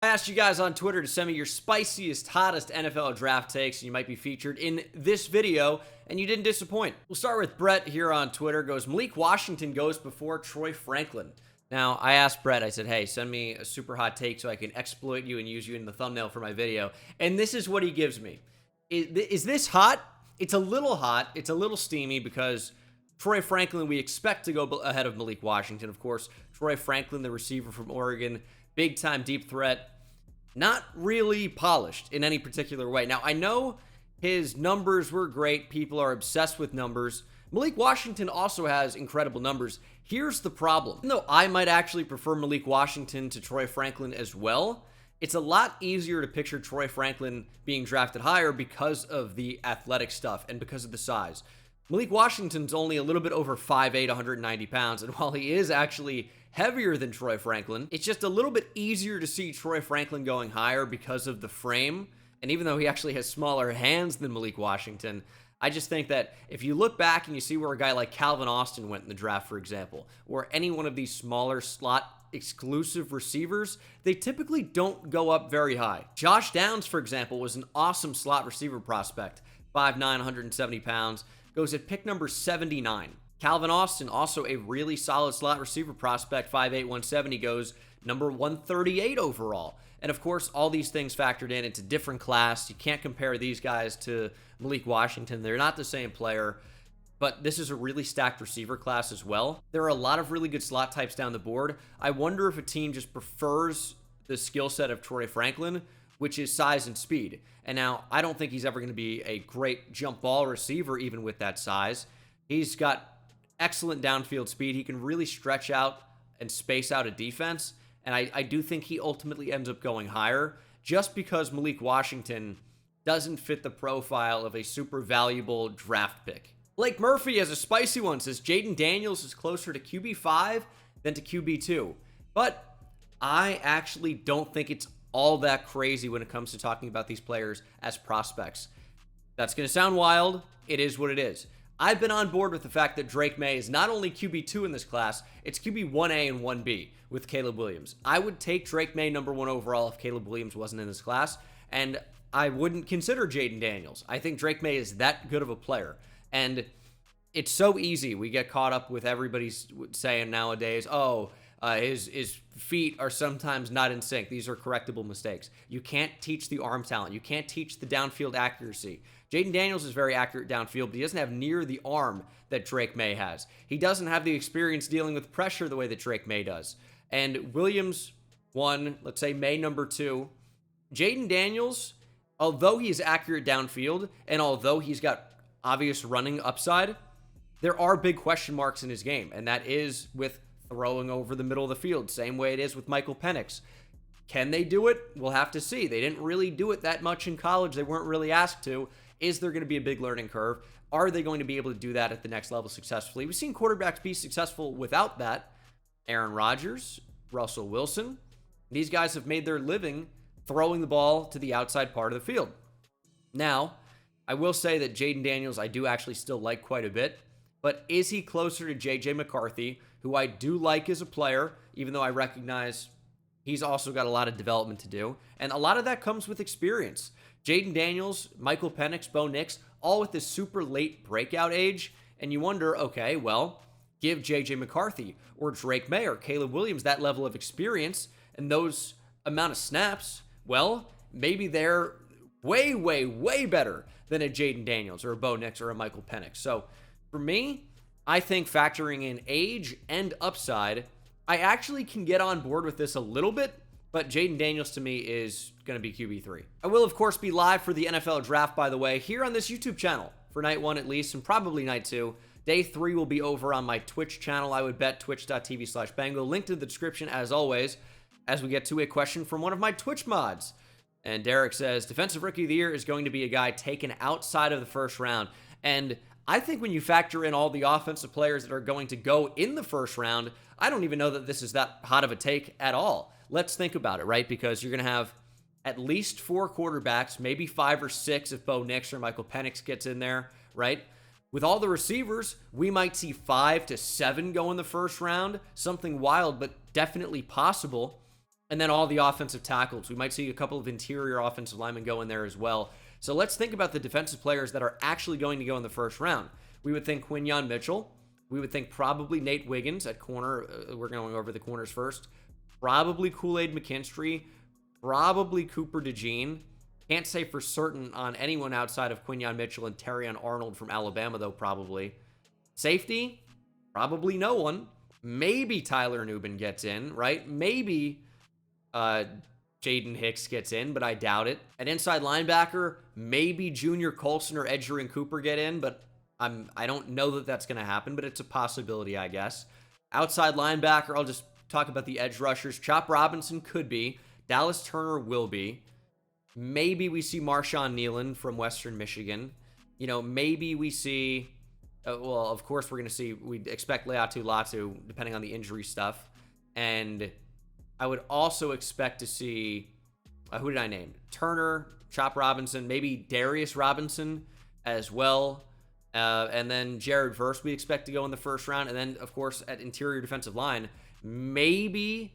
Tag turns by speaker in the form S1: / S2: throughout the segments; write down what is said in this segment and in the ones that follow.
S1: I asked you guys on Twitter to send me your spiciest, hottest NFL draft takes, and you might be featured in this video, and you didn't disappoint. We'll start with Brett here on Twitter. Goes, Malik Washington goes before Troy Franklin. Now, I asked Brett, I said, hey, send me a super hot take so I can exploit you and use you in the thumbnail for my video. And this is what he gives me. Is this hot? It's a little hot. It's a little steamy because Troy Franklin, we expect to go ahead of Malik Washington. Of course, Troy Franklin, the receiver from Oregon, big-time deep threat, not really polished in any particular way. Now, I know his numbers were great. People are obsessed with numbers. Malik Washington also has incredible numbers. Here's the problem. Even though I might actually prefer Malik Washington to Troy Franklin as well, it's a lot easier to picture Troy Franklin being drafted higher because of the athletic stuff and because of the size. Malik Washington's only a little bit over 5'8", 190 pounds, and while he is actually heavier than Troy Franklin, it's just a little bit easier to see Troy Franklin going higher because of the frame, and even though he actually has smaller hands than Malik Washington, I just think that if you look back and you see where a guy like Calvin Austin went in the draft, for example, or any one of these smaller slot exclusive receivers, they typically don't go up very high. Josh Downs, for example, was an awesome slot receiver prospect, 5'9", 170 pounds, goes at pick number 79. Calvin Austin, also a really solid slot receiver prospect, 5'8", 170, goes number 138 overall. And of course, all these things factored in. It's a different class. You can't compare these guys to Malik Washington. They're not the same player, but this is a really stacked receiver class as well. There are a lot of really good slot types down the board. I wonder if a team just prefers the skill set of Troy Franklin, which is size and speed. And now, I don't think he's ever going to be a great jump ball receiver, even with that size. He's got excellent downfield speed. He can really stretch out and space out a defense. And I do think he ultimately ends up going higher just because Malik Washington doesn't fit the profile of a super valuable draft pick. Blake Murphy has a spicy one, says Jaden Daniels is closer to QB5 than to QB2. But I actually don't think it's all that crazy when it comes to talking about these players as prospects. That's going to sound wild. It is what it is. I've been on board with the fact that Drake May is not only QB2 in this class, it's QB1A and 1B with Caleb Williams. I would take Drake May number 1 overall if Caleb Williams wasn't in this class, and I wouldn't consider Jaden Daniels. I think Drake May is that good of a player, and it's so easy. We get caught up with everybody's saying nowadays, his feet are sometimes not in sync. These are correctable mistakes. You can't teach the arm talent. You can't teach the downfield accuracy. Jaden Daniels is very accurate downfield, but he doesn't have near the arm that Drake May has. He doesn't have the experience dealing with pressure the way that Drake May does. And Williams, 1, let's say May number 2. Jaden Daniels, although he's accurate downfield, and although he's got obvious running upside, there are big question marks in his game, and that is with throwing over the middle of the field, same way it is with Michael Penix. Can they do it? We'll have to see. They didn't really do it that much in college. They weren't really asked to. Is there going to be a big learning curve? Are they going to be able to do that at the next level successfully? We've seen quarterbacks be successful without that. Aaron Rodgers, Russell Wilson. These guys have made their living throwing the ball to the outside part of the field. Now, I will say that Jaden Daniels I do actually still like quite a bit, but is he closer to J.J. McCarthy, who I do like as a player, even though I recognize he's also got a lot of development to do, and a lot of that comes with experience. Jaden Daniels, Michael Penix, Bo Nix, all with this super late breakout age, and you wonder, okay, well, give J.J. McCarthy or Drake May or Caleb Williams that level of experience and those amount of snaps, well, maybe they're way, way, way better than a Jaden Daniels or a Bo Nix or a Michael Penix. So for me, I think factoring in age and upside, I actually can get on board with this a little bit, but Jaden Daniels to me is going to be QB3. I will, of course, be live for the NFL Draft, by the way, here on this YouTube channel for night 1 at least, and probably night 2. Day 3 will be over on my Twitch channel, I would bet, twitch.tv/Bengal. Link in the description, as always, as we get to a question from one of my Twitch mods. And Derek says, Defensive Rookie of the Year is going to be a guy taken outside of the first round. And I think when you factor in all the offensive players that are going to go in the first round, I don't even know that this is that hot of a take at all. Let's think about it, right? Because you're going to have at least 4 quarterbacks, maybe 5 or 6 if Bo Nix or Michael Penix gets in there, right? With all the receivers, we might see 5 to 7 go in the first round. Something wild, but definitely possible. And then all the offensive tackles. We might see a couple of interior offensive linemen go in there as well. So let's think about the defensive players that are actually going to go in the first round. We would think Quinyon Mitchell. We would think probably Nate Wiggins at corner. We're going over the corners first. Probably Kool-Aid McKinstry. Probably Cooper DeJean. Can't say for certain on anyone outside of Quinyon Mitchell and Terrion Arnold from Alabama, though, probably. Safety? Probably no one. Maybe Tyler Nubin gets in, right? Maybe Jaden Hicks gets in, but I doubt it. At inside linebacker, maybe Junior Colson or Edgerrin Cooper get in, but I don't know that that's going to happen, but it's a possibility, I guess. Outside linebacker, I'll just talk about the edge rushers. Chop Robinson could be. Dallas Turner will be. Maybe we see Marshawn Nealon from Western Michigan. You know, maybe we see, well, of course we're going to see, we'd expect Leatu Latu, depending on the injury stuff. And I would also expect to see, who did I name? Turner, Chop Robinson, maybe Darius Robinson as well. And then Jared Verse we expect to go in the first round. And then, of course, at interior defensive line, maybe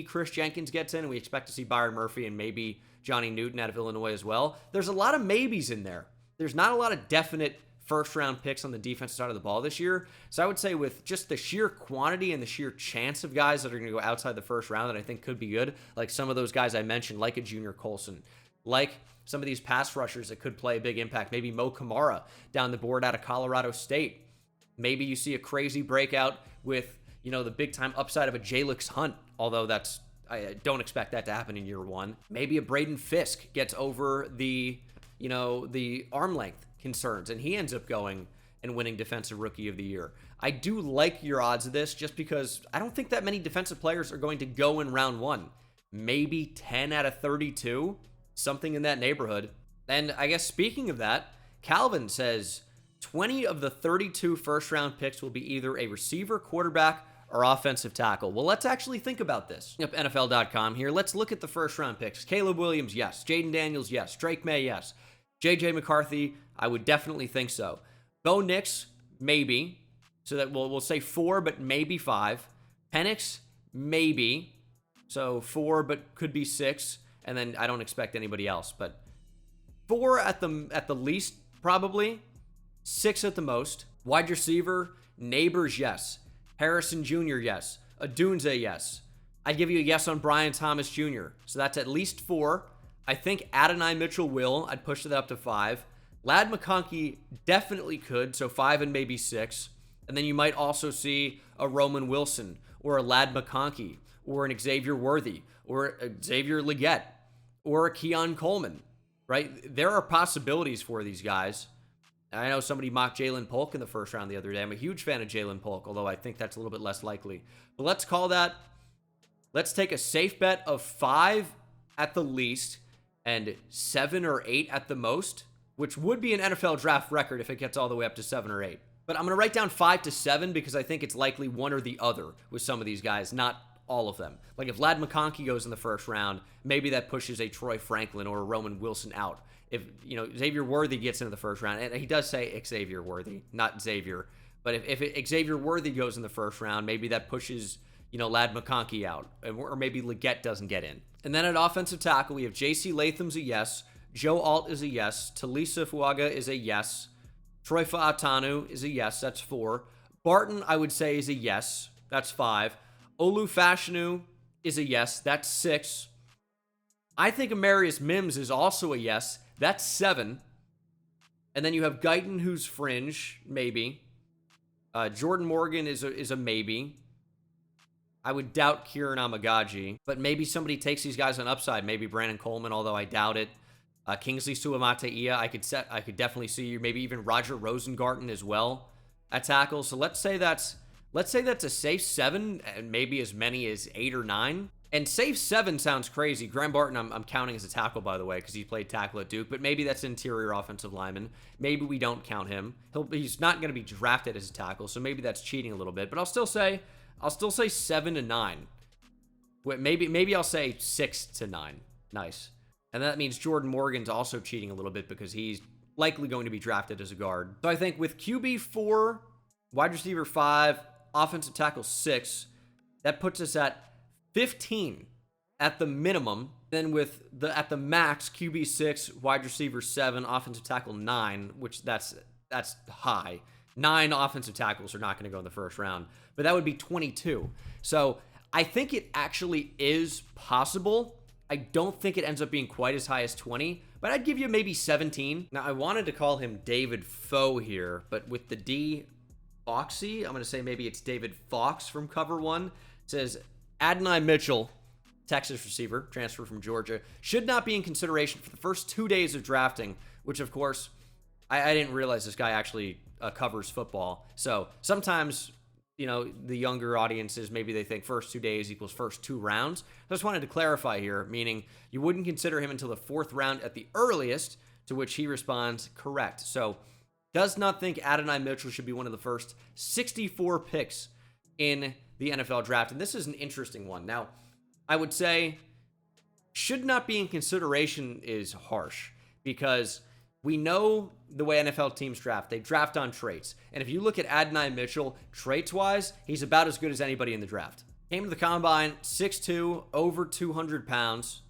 S1: Chris Jenkins gets in, and we expect to see Byron Murphy and maybe Johnny Newton out of Illinois as well. There's a lot of maybes in there. There's not a lot of definite first-round picks on the defensive side of the ball this year. So I would say with just the sheer quantity and the sheer chance of guys that are going to go outside the first round that I think could be good, like some of those guys I mentioned, like a Junior Colson, like some of these pass rushers that could play a big impact, maybe Mo Kamara down the board out of Colorado State. Maybe you see a crazy breakout with, you know, the big-time upside of a Jalix Hunt, although I don't expect that to happen in year one. Maybe a Braden Fisk gets over the, you know, the arm length concerns, and he ends up going and winning Defensive Rookie of the Year. I do like your odds of this just because I don't think that many defensive players are going to go in round one. Maybe 10 out of 32, something in that neighborhood. And I guess speaking of that, Calvin says 20 of the 32 first-round picks will be either a receiver, quarterback, or offensive tackle. Well, let's actually think about this. Up NFL.com here. Let's look at the first-round picks. Caleb Williams, yes. Jaden Daniels, yes. Drake May, yes. J.J. McCarthy, I would definitely think so. Bo Nix, maybe. So that we'll say 4, but maybe 5. Penix, maybe. So 4, but could be 6. And then I don't expect anybody else. But 4 at the least, probably. 6 at the most. Wide receiver, Neighbors, yes. Harrison Jr., yes. Adunze, yes. I'd give you a yes on Brian Thomas Jr. So that's at least 4. I think Adonai Mitchell will. I'd push that up to 5. Ladd McConkey definitely could, so 5 and maybe 6. And then you might also see a Roman Wilson or a Ladd McConkey or an Xavier Worthy or a Xavier Legette or a Keon Coleman, right? There are possibilities for these guys. And I know somebody mocked Jalen Polk in the first round the other day. I'm a huge fan of Jalen Polk, although I think that's a little bit less likely. But let's call that, let's take a safe bet of 5 at the least and 7 or 8 at the most, which would be an NFL draft record if it gets all the way up to 7 or 8. But I'm going to write down 5 to 7 because I think it's likely one or the other with some of these guys, not all of them. Like if Ladd McConkey goes in the first round, maybe that pushes a Troy Franklin or a Roman Wilson out. If, you know, Xavier Worthy gets into the first round, and he does say Xavier Worthy, not Xavier, but if Xavier Worthy goes in the first round, maybe that pushes, you know, Ladd McConkey out, or maybe Legette doesn't get in. And then at offensive tackle, we have J.C. Latham's a yes, Joe Alt is a yes, Talisa Fuaga is a yes, Troy Fa'atanu is a yes, that's 4. Barton, I would say, is a yes, that's 5. Olu Fashanu is a yes, that's 6. I think Amarius Mims is also a yes, that's 7. And then you have Guyton, who's fringe, maybe. Jordan Morgan is a maybe. I would doubt Kieran Amagaji, but maybe somebody takes these guys on upside. Maybe Brandon Coleman, although I doubt it. Kingsley Suamataia, I could definitely see. Maybe even Roger Rosengarten as well at tackle. So let's say that's a safe 7, and maybe as many as 8 or 9. And safe 7 sounds crazy. Graham Barton, I'm counting as a tackle, by the way, because he played tackle at Duke. But maybe that's interior offensive lineman. Maybe we don't count him. He's not going to be drafted as a tackle, so maybe that's cheating a little bit. But I'll still say 7 to 9. Maybe I'll say 6 to 9. Nice. And that means Jordan Morgan's also cheating a little bit because he's likely going to be drafted as a guard. So I think with QB 4, wide receiver 5, offensive tackle 6, that puts us at 15 at the minimum. Then with the at the max, QB 6, wide receiver 7, offensive tackle 9, which that's high. 9 offensive tackles are not going to go in the first round, but that would be 22. So I think it actually is possible. I don't think it ends up being quite as high as 20, but I'd give you maybe 17. Now, I wanted to call him David Foe here, but with the D, Foxy, I'm going to say maybe it's David Fox from Cover 1. It says, Adonai Mitchell, Texas receiver, transfer from Georgia, should not be in consideration for the first 2 days of drafting, which, of course, I didn't realize this guy actually covers football. So sometimes, you know, the younger audiences, maybe they think first 2 days equals first 2 rounds. I just wanted to clarify here, meaning you wouldn't consider him until the 4th round at the earliest, to which he responds, correct. So does not think Adonai Mitchell should be one of the first 64 picks in the NFL draft. And this is an interesting one. Now, I would say should not be in consideration is harsh, because we know the way NFL teams draft. They draft on traits. And if you look at Adonai Mitchell, traits-wise, he's about as good as anybody in the draft. Came to the combine, 6'2", over 200 pounds,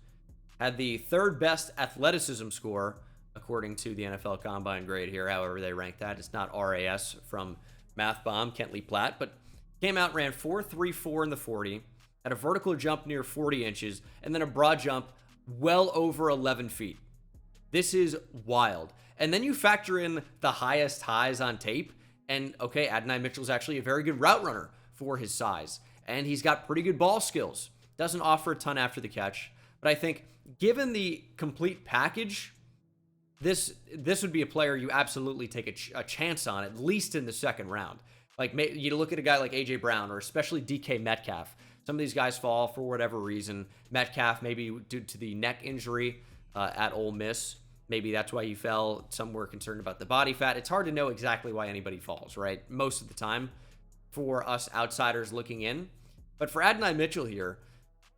S1: had the 3rd best athleticism score, according to the NFL combine grade here, however they rank that. It's not RAS from Math Bomb, Kentley Platt, but came out, ran 4.34 in the 40, had a vertical jump near 40 inches, and then a broad jump well over 11 feet. This is wild. And then you factor in the highest highs on tape, and okay, Adonai Mitchell's actually a very good route runner for his size, and he's got pretty good ball skills. Doesn't offer a ton after the catch, but I think given the complete package, this would be a player you absolutely take a chance on, at least in the 2nd round. Like, you look at a guy like A.J. Brown, or especially DK Metcalf. Some of these guys fall for whatever reason. Metcalf, maybe due to the neck injury at Ole Miss. Maybe that's why he fell. Some were concerned about the body fat. It's hard to know exactly why anybody falls, right? Most of the time for us outsiders looking in. But for Adonai Mitchell here,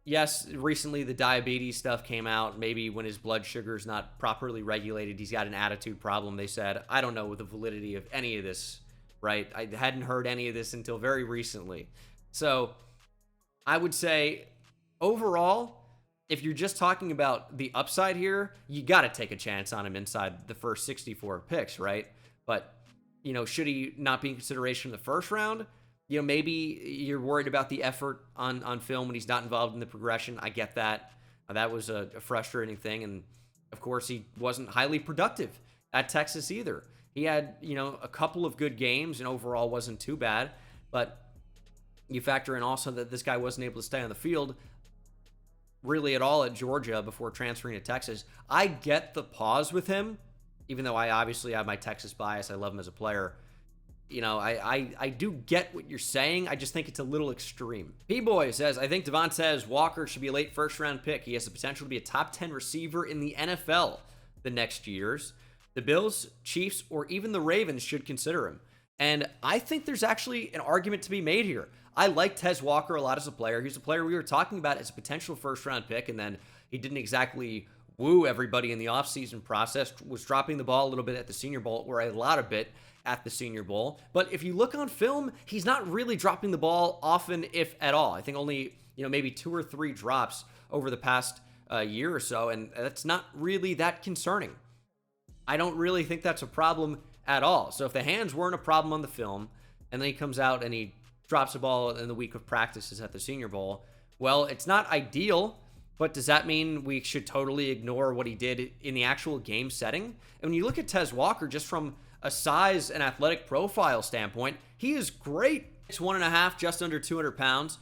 S1: yes, recently the diabetes stuff came out. Maybe when his blood sugar is not properly regulated, he's got an attitude problem, they said. I don't know the validity of any of this, right? I hadn't heard any of this until very recently. So I would say overall, if you're just talking about the upside here, you got to take a chance on him inside the first 64 picks, right? But, you know, should he not be in consideration in the 1st round? You know, maybe you're worried about the effort on film when he's not involved in the progression. I get that. That was a frustrating thing. And, of course, he wasn't highly productive at Texas either. He had, you know, a couple of good games and overall wasn't too bad. But you factor in also that this guy wasn't able to stay on the field really at all at Georgia before transferring to Texas. I get the pause with him, even though I obviously have my Texas bias. I love him as a player. You know, I do get what you're saying. I just think it's a little extreme. P-Boy says, I think Devontae Walker should be a late 1st-round pick. He has the potential to be a top 10 receiver in the NFL the next years. The Bills, Chiefs, or even the Ravens should consider him. And I think there's actually an argument to be made here. I like Tez Walker a lot as a player. He's a player we were talking about as a potential 1st-round pick, and then he didn't exactly woo everybody in the offseason process, was dropping the ball a little bit at the Senior Bowl, or a lot of bit at the Senior Bowl. But if you look on film, he's not really dropping the ball often, if at all. I think only, you know, maybe 2 or 3 drops over the past year or so, and that's not really that concerning. I don't really think that's a problem at all. So if the hands weren't a problem on the film, and then he comes out and he drops the ball in the week of practices at the Senior Bowl, well, it's not ideal, but does that mean we should totally ignore what he did in the actual game setting? And when you look at Tez Walker, just from a size and athletic profile standpoint, he is great. 6'1.5", just under 200 pounds.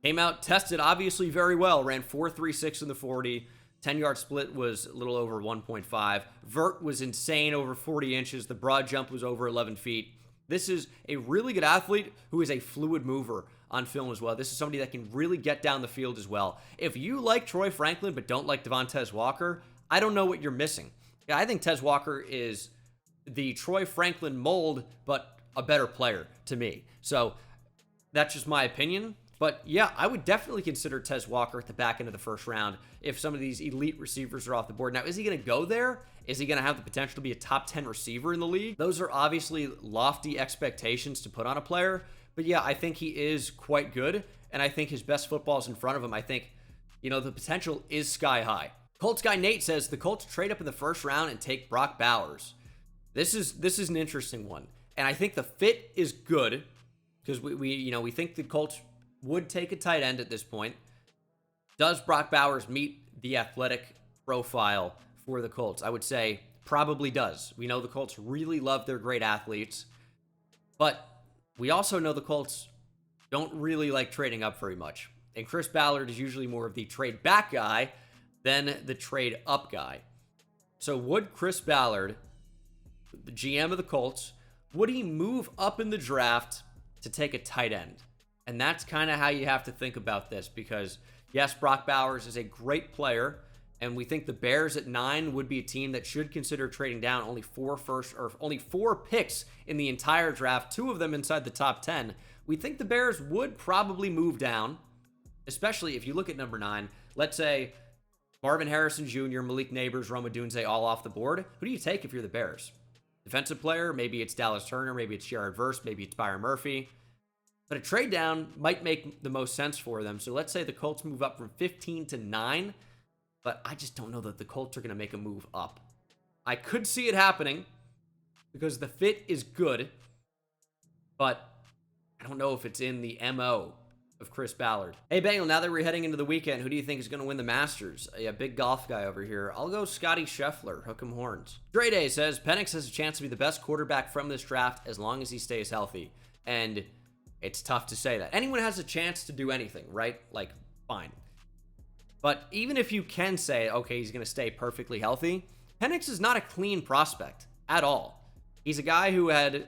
S1: Came out, tested obviously very well, ran 4.36 in the 40. 10-yard split was a little over 1.5. Vert was insane, over 40 inches. The broad jump was over 11 feet. This is a really good athlete who is a fluid mover on film as well. This is somebody that can really get down the field as well. If you like Troy Franklin but don't like Devontae Walker, I don't know what you're missing. Yeah, I think Tez Walker is the Troy Franklin mold, but a better player to me. So that's just my opinion. But yeah, I would definitely consider Tez Walker at the back end of the 1st round if some of these elite receivers are off the board. Now, is he going to go there? Is he going to have the potential to be a top 10 receiver in the league? Those are obviously lofty expectations to put on a player. But yeah, I think he is quite good, and I think his best football is in front of him. I think The potential is sky high. Colts guy Nate says the Colts trade up in the first round and take Brock Bowers. This is an interesting one, and I think the fit is good because we think the Colts would take a tight end at this point. Does Brock Bowers meet the athletic profile for the Colts? I would say probably does. We know the Colts really love their great athletes, but we also know the Colts don't really like trading up very much. And Chris Ballard is usually more of the trade back guy than the trade up guy. So would Chris Ballard, the GM of the Colts, would he move up in the draft to take a tight end? And that's kind of how you have to think about this, because yes, Brock Bowers is a great player, and we think the Bears at 9 would be a team that should consider trading down. Only 4 picks in the entire draft, 2 of them inside the top 10. We think the Bears would probably move down, especially if you look at number 9. Let's say Marvin Harrison Jr., Malik Neighbors, Rome Odunze all off the board. Who do you take if you're the Bears? Defensive player? Maybe it's Dallas Turner, maybe it's Jared Verse, maybe it's Byron Murphy. But a trade down might make the most sense for them. So let's say the Colts move up from 15 to 9, but I just don't know that the Colts are going to make a move up. I could see it happening because the fit is good, but I don't know if it's in the MO of Chris Ballard. Hey, Bengal, now that we're heading into the weekend, who do you think is going to win the Masters? Yeah, big golf guy over here. I'll go Scotty Scheffler. Hook 'em horns. Dre Day says, Penix has a chance to be the best quarterback from this draft as long as he stays healthy. And it's tough to say that. Anyone has a chance to do anything, right? Like, fine. But even if you can say, okay, he's going to stay perfectly healthy, Penix is not a clean prospect at all. He's a guy who had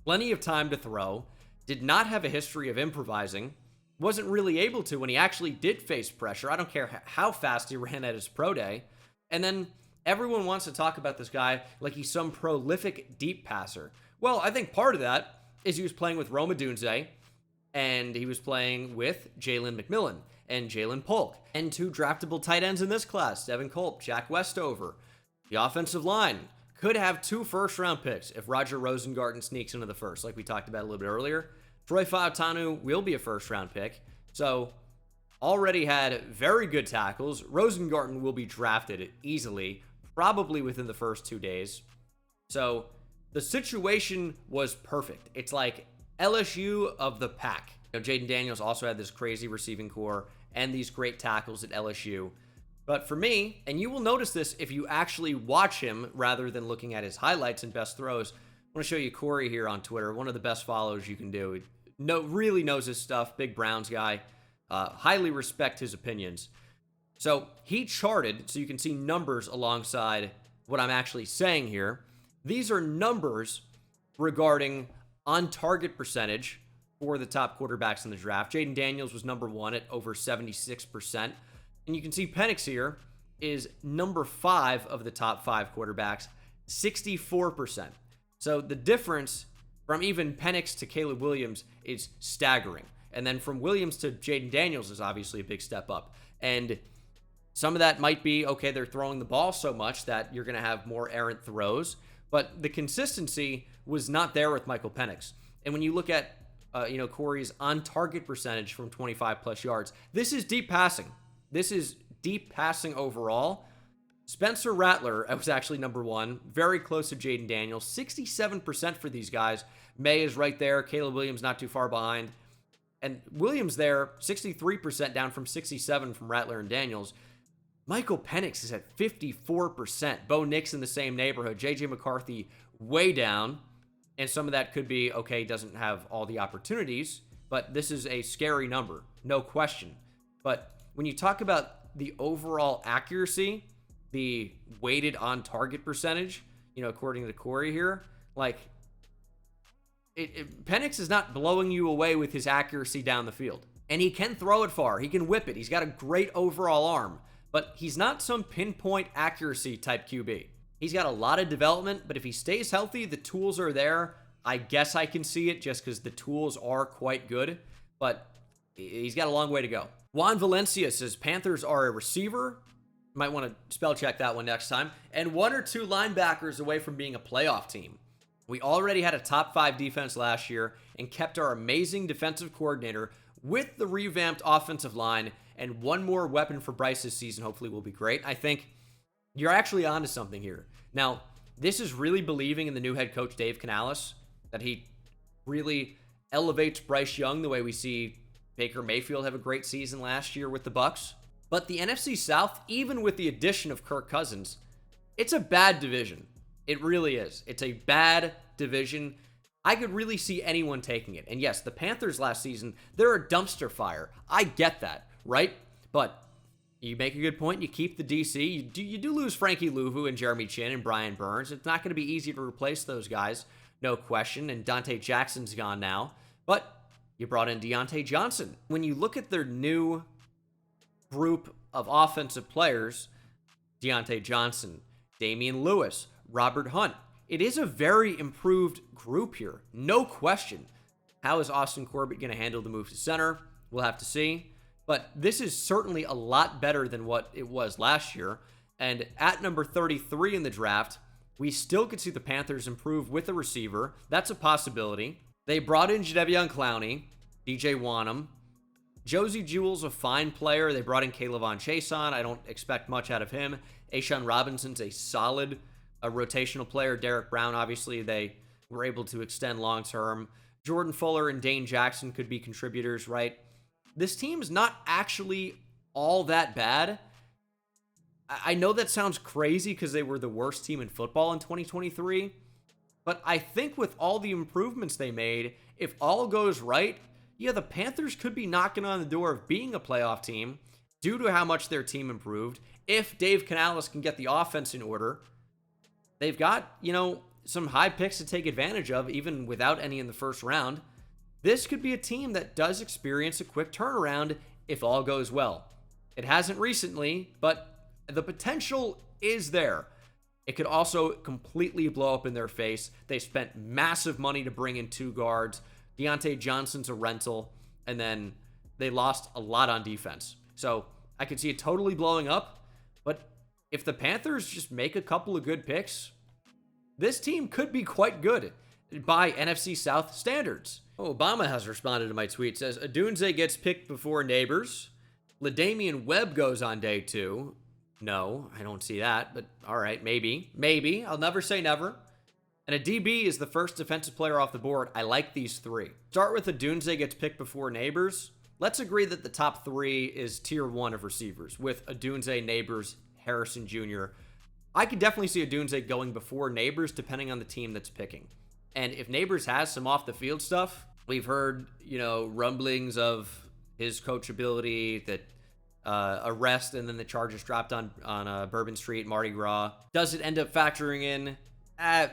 S1: plenty of time to throw, did not have a history of improvising, wasn't really able to when he actually did face pressure. I don't care how fast he ran at his pro day. And then everyone wants to talk about this guy like he's some prolific deep passer. Well, I think part of that is he was playing with Rome Odunze, and he was playing with Jalen McMillan and Jalen Polk, and 2 draftable tight ends in this class, Devin Culp, Jack Westover. The offensive line could have 2 first-round picks if Roger Rosengarten sneaks into the first, like we talked about a little bit earlier. Troy Fautanu will be a first-round pick, so already had very good tackles. Rosengarten will be drafted easily, probably within the first 2 days. So the situation was perfect. It's like LSU of the pack. Jaden Daniels also had this crazy receiving core and these great tackles at LSU. But for me, and you will notice this if you actually watch him rather than looking at his highlights and best throws, I want to show you Corey here on Twitter, one of the best follows you can do. Really knows his stuff, big Browns guy. Highly respect his opinions. So he charted, so you can see numbers alongside what I'm actually saying here. These are numbers regarding on-target percentage for the top quarterbacks in the draft. Jaden Daniels was number 1 at over 76%. And you can see Penix here is number 5 of the top 5 quarterbacks, 64%. So the difference from even Penix to Caleb Williams is staggering. And then from Williams to Jaden Daniels is obviously a big step up. And some of that might be, okay, they're throwing the ball so much that you're going to have more errant throws. But the consistency was not there with Michael Penix. And when you look at, Corey's on-target percentage from 25-plus yards, this is deep passing. This is deep passing overall. Spencer Rattler was actually number 1, very close to Jaden Daniels, 67% for these guys. May is right there. Caleb Williams not too far behind. And Williams there, 63% down from 67 from Rattler and Daniels. Michael Penix is at 54%. Bo Nix in the same neighborhood. J.J. McCarthy way down. And some of that could be, okay, doesn't have all the opportunities, but this is a scary number, no question. But when you talk about the overall accuracy, the weighted on target percentage, according to Corey here, like Penix is not blowing you away with his accuracy down the field. And he can throw it far. He can whip it. He's got a great overall arm, but he's not some pinpoint accuracy type QB. He's got a lot of development, but if he stays healthy, the tools are there. I guess I can see it just because the tools are quite good, but he's got a long way to go. Juan Valencia says Panthers are a receiver. Might want to spell check that one next time. And 1 or 2 linebackers away from being a playoff team. We already had a top 5 defense last year and kept our amazing defensive coordinator with the revamped offensive line and one more weapon for Bryce this season hopefully will be great. I think you're actually onto something here. Now, this is really believing in the new head coach, Dave Canales, that he really elevates Bryce Young the way we see Baker Mayfield have a great season last year with the Bucs. But the NFC South, even with the addition of Kirk Cousins, it's a bad division. It really is. It's a bad division. I could really see anyone taking it. And yes, the Panthers last season, they're a dumpster fire. I get that, right? But you make a good point. You keep the DC. You do lose Frankie Louvu and Jeremy Chin and Brian Burns. It's not going to be easy to replace those guys, no question. And Dante Jackson's gone now. But you brought in Deontay Johnson. When you look at their new group of offensive players, Deontay Johnson, Damian Lewis, Robert Hunt, it is a very improved group here, no question. How is Austin Corbett going to handle the move to center? We'll have to see. But this is certainly a lot better than what it was last year. And at number 33 in the draft, we still could see the Panthers improve with a receiver. That's a possibility. They brought in Jadeveon Clowney, DJ Wanham. Josie Jewell's a fine player. They brought in Kayvon Chason. I don't expect much out of him. A'Shawn Robinson's a solid rotational player. Derek Brown, obviously, they were able to extend long-term. Jordan Fuller and Dane Jackson could be contributors, right? This team's not actually all that bad. I know that sounds crazy because they were the worst team in football in 2023, but I think with all the improvements they made, if all goes right, yeah, the Panthers could be knocking on the door of being a playoff team due to how much their team improved. If Dave Canales can get the offense in order, they've got, some high picks to take advantage of, even without any in the first round. This could be a team that does experience a quick turnaround if all goes well. It hasn't recently, but the potential is there. It could also completely blow up in their face. They spent massive money to bring in 2 guards. Deontay Johnson's a rental, and then they lost a lot on defense. So I could see it totally blowing up, but if the Panthers just make a couple of good picks, this team could be quite good by NFC South standards. Obama has responded to my tweet. Says, Odunze gets picked before Neighbors. LaDamian Webb goes on day 2. No, I don't see that, but all right, maybe. Maybe. I'll never say never. And a DB is the first defensive player off the board. I like these 3. Start with Odunze gets picked before Neighbors. Let's agree that the top 3 is tier 1 of receivers with Odunze, Neighbors, Harrison Jr. I could definitely see Odunze going before Neighbors depending on the team that's picking. And if Neighbors has some off-the-field stuff, we've heard, rumblings of his coachability, that arrest and then the charges dropped on Bourbon Street, Mardi Gras. Does it end up factoring in?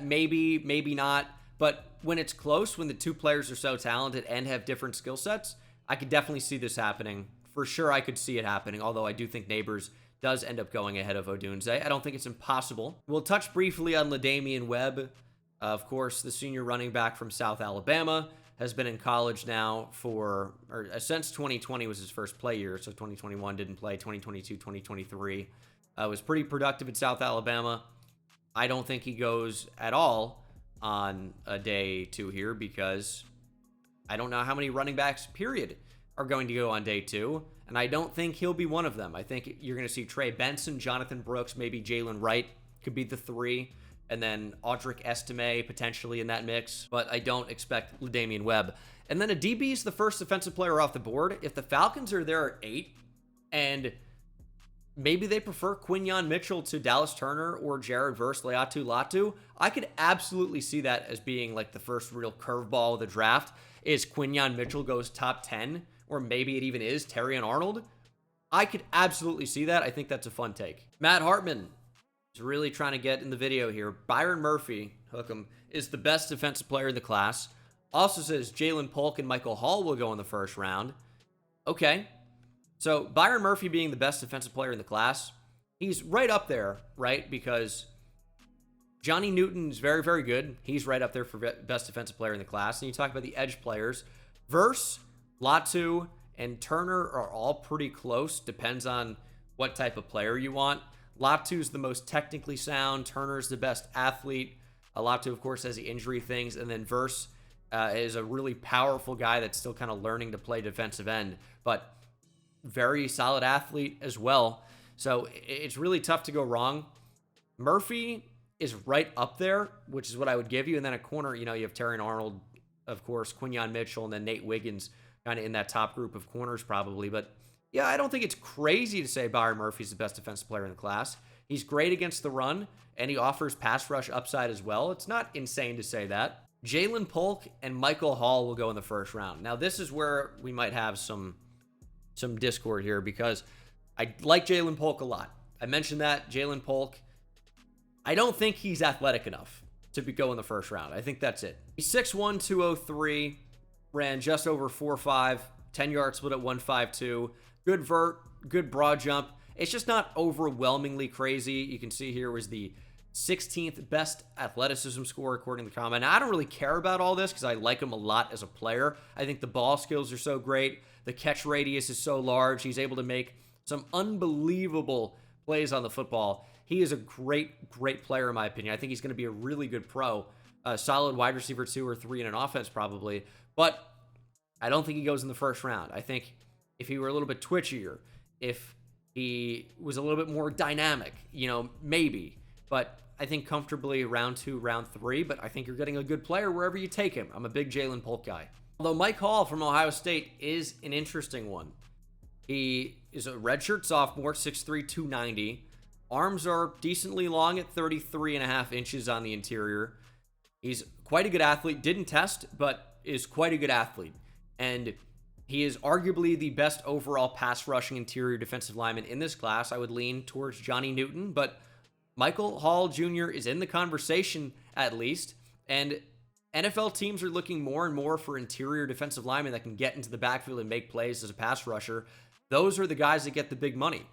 S1: Maybe, maybe not. But when it's close, when the 2 players are so talented and have different skill sets, I could definitely see this happening. For sure, I could see it happening, although I do think Neighbors does end up going ahead of Odunze. I don't think it's impossible. We'll touch briefly on LaDamian Webb. Of course, the senior running back from South Alabama has been in college now since 2020 was his first play year, so 2021 didn't play, 2022, 2023. Was pretty productive at South Alabama. I don't think he goes at all on a day 2 here because I don't know how many running backs, period, are going to go on day 2, and I don't think he'll be one of them. I think you're going to see Trey Benson, Jonathan Brooks, maybe Jalen Wright could be the 3, and then Audric Estime potentially in that mix, but I don't expect LaDamian Webb. And then a DB is the first defensive player off the board. If the Falcons are there at 8, and maybe they prefer Quinyon Mitchell to Dallas Turner or Jared Verse, Leatu Latu, I could absolutely see that as being like the first real curveball of the draft, is Quinyon Mitchell goes top 10, or maybe it even is Terrion Arnold. I could absolutely see that. I think that's a fun take. Matt Hartman is really trying to get in the video here. Byron Murphy, hook him, is the best defensive player in the class. Also says Jalen Polk and Michael Hall will go in the first round. Okay. So Byron Murphy being the best defensive player in the class, he's right up there, right? Because Johnny Newton is very, very good. He's right up there for best defensive player in the class. And you talk about the edge players. Verse, Latu, and Turner are all pretty close. Depends on what type of player you want. Latu's the most technically sound. Turner's the best athlete. Latu, of course, has the injury things. And then Verse is a really powerful guy that's still kind of learning to play defensive end. But very solid athlete as well. So it's really tough to go wrong. Murphy is right up there, which is what I would give you. And then a corner, you have Terry Arnold, of course, Quinyon Mitchell, and then Nate Wiggins kind of in that top group of corners probably. But yeah, I don't think it's crazy to say Byron Murphy's the best defensive player in the class. He's great against the run, and he offers pass rush upside as well. It's not insane to say that. Jalen Polk and Michael Hall will go in the first round. Now, this is where we might have some discord here because I like Jalen Polk a lot. I mentioned that. Jalen Polk, I don't think he's athletic enough to go in the first round. I think that's it. He's 6'1", 203, ran just over 4.5, 10-yard split at 1.52. Good vert, good broad jump. It's just not overwhelmingly crazy. You can see here was the 16th best athleticism score according to the combine. Now, I don't really care about all this because I like him a lot as a player. I think the ball skills are so great. The catch radius is so large. He's able to make some unbelievable plays on the football. He is a great, great player in my opinion. I think he's going to be a really good pro. A solid wide receiver 2 or 3 in an offense probably. But I don't think he goes in the first round. I think if he were a little bit twitchier, if he was a little bit more dynamic, maybe. But I think comfortably round 2, round 3. But I think you're getting a good player wherever you take him. I'm a big Jalen Polk guy. Although Mike Hall from Ohio State is an interesting one. He is a redshirt sophomore, 6'3", 290. Arms are decently long at 33.5 inches on the interior. He's quite a good athlete. Didn't test, but is quite a good athlete. And he is arguably the best overall pass rushing interior defensive lineman in this class. I would lean towards Johnny Newton, but Michael Hall Jr. is in the conversation at least. And NFL teams are looking more and more for interior defensive linemen that can get into the backfield and make plays as a pass rusher. Those are the guys that get the big money.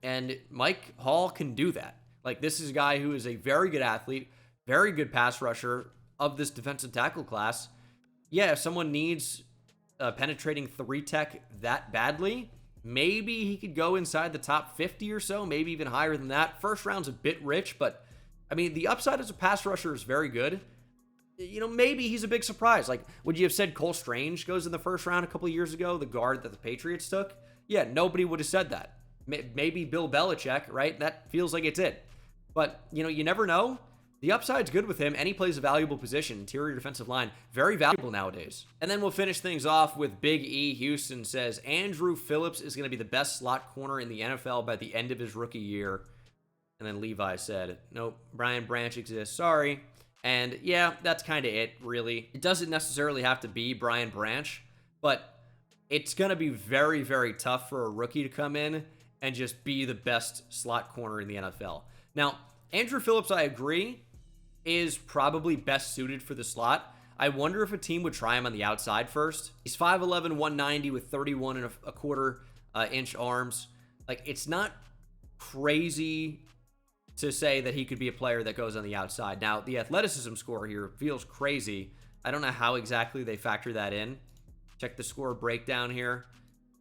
S1: And Mike Hall can do that. Like, this is a guy who is a very good athlete, very good pass rusher of this defensive tackle class. Yeah, if someone needs a penetrating 3 tech that badly, maybe he could go inside the top 50 or so, maybe even higher than that. First round's a bit rich, but I mean, the upside as a pass rusher is very good. Maybe he's a big surprise. Like, would you have said Cole Strange goes in the first round a couple of years ago, the guard that the Patriots took? Yeah, nobody would have said that. Maybe Bill Belichick, right? That feels like it's it. But, you never know. The upside's good with him, and he plays a valuable position, interior defensive line. Very valuable nowadays. And then we'll finish things off with Big E. Houston says, Andrew Phillips is going to be the best slot corner in the NFL by the end of his rookie year. And then Levi said, nope, Brian Branch exists. Sorry. And yeah, that's kind of it, really. It doesn't necessarily have to be Brian Branch, but it's going to be very, very tough for a rookie to come in and just be the best slot corner in the NFL. Now, Andrew Phillips, I agree, is probably best suited for the slot. I wonder if a team would try him on the outside first. He's 5'11", 190 with 31.25 inch arms. Like, it's not crazy to say that he could be a player that goes on the outside. Now, the athleticism score here feels crazy. I don't know how exactly they factor that in. Check the score breakdown here.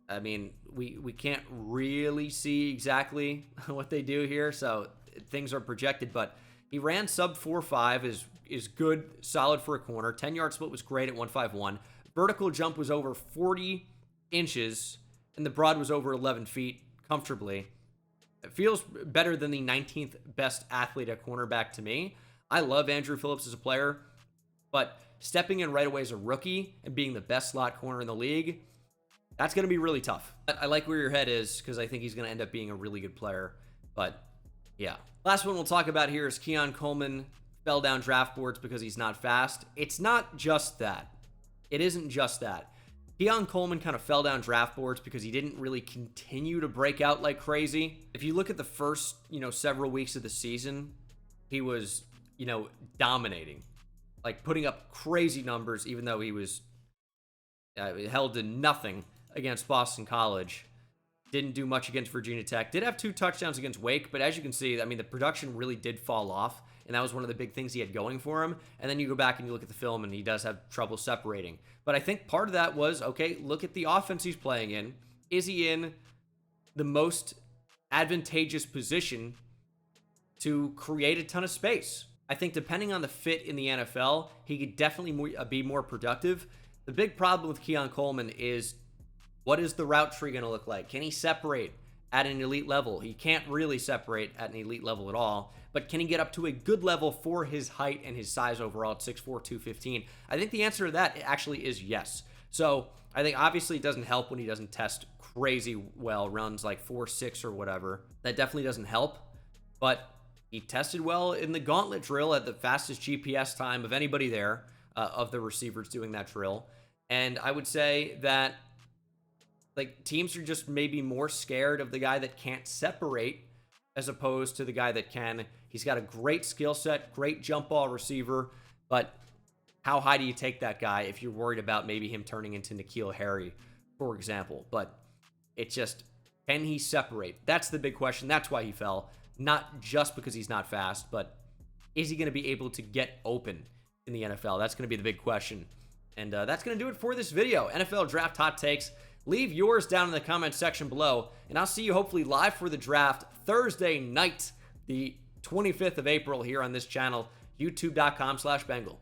S1: I mean, we can't really see exactly what they do here, so things are projected, but he ran sub 4.5, is good, solid for a corner. 10-yard split was great at 1.51. Vertical jump was over 40 inches, and the broad was over 11 feet comfortably. It feels better than the 19th best athlete at cornerback to me. I love Andrew Phillips as a player, but stepping in right away as a rookie and being the best slot corner in the league, that's going to be really tough. I like where your head is because I think he's going to end up being a really good player. But yeah. Last one we'll talk about here is Keon Coleman fell down draft boards because he's not fast. It's not just that. It isn't just that. Keon Coleman kind of fell down draft boards because he didn't really continue to break out like crazy. If you look at the first, several weeks of the season, he was, dominating. Like, putting up crazy numbers, even though he was held to nothing against Boston College. Didn't do much against Virginia Tech. Did have 2 touchdowns against Wake, but as you can see, I mean, the production really did fall off, and that was one of the big things he had going for him. And then you go back and you look at the film, and he does have trouble separating. But I think part of that was, okay, look at the offense he's playing in. Is he in the most advantageous position to create a ton of space? I think depending on the fit in the NFL, he could definitely be more productive. The big problem with Keon Coleman is What is the route tree going to look like? Can he separate at an elite level? He can't really separate at an elite level at all, but can he get up to a good level for his height and his size overall at 6'4", 215? I think the answer to that actually is yes. So I think obviously it doesn't help when he doesn't test crazy well, runs like 4.6 or whatever. That definitely doesn't help, but he tested well in the gauntlet drill at the fastest GPS time of anybody there, of the receivers doing that drill. And I would say that like teams are just maybe more scared of the guy that can't separate as opposed to the guy that can. He's got a great skill set, great jump ball receiver, but how high do you take that guy if you're worried about maybe him turning into N'Keal Harry, for example? But it's just, can he separate? That's the big question. That's why he fell. Not just because he's not fast, but is he going to be able to get open in the NFL? That's going to be the big question. And that's going to do it for this video. NFL Draft Hot Takes. Leave yours down in the comments section below, and I'll see you hopefully live for the draft Thursday night, the 25th of April here on this channel, youtube.com/Bengal.